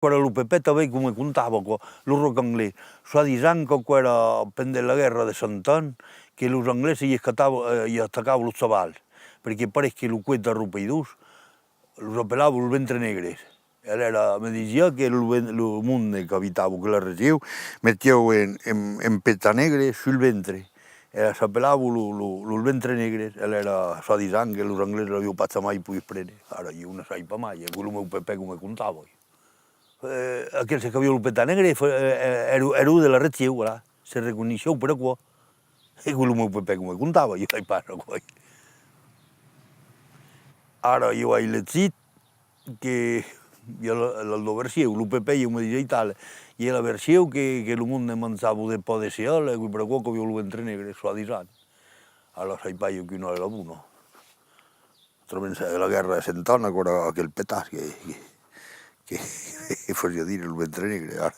Quello l'UPP també, come contava, lo rocanglès, so disant que era pendent la guerra de Santan, che los inglesi gli attaccavano lo zaval, perché pare che lo cuetta rupeidus, los apellavano il ventre negre. E allora mi diceva che il mondo che abitava quella regione metteva in pezza negre sul ventre, e si appellavano il ventre negre, e allora so disant che los inglesi l'avevano fatto mai più prendere. Allora io non sai mai, quello mio Pepe come contava. Aquel se cambió el peta negre, era de la regió, voilà. Se reconoció, pero qua. E quello meu Pepe come contava, io ai parlo qua. Ara io hai llegit che la versió, l'UPP io mi dice tal, i la versió che il mondo mangiava de po de seol, e per qua che aveva il ventre negre, suadisant. Allora sai paio che non era uno. Trobem la guerra de Centona, con aquel petas que faccia dire il ventre negre.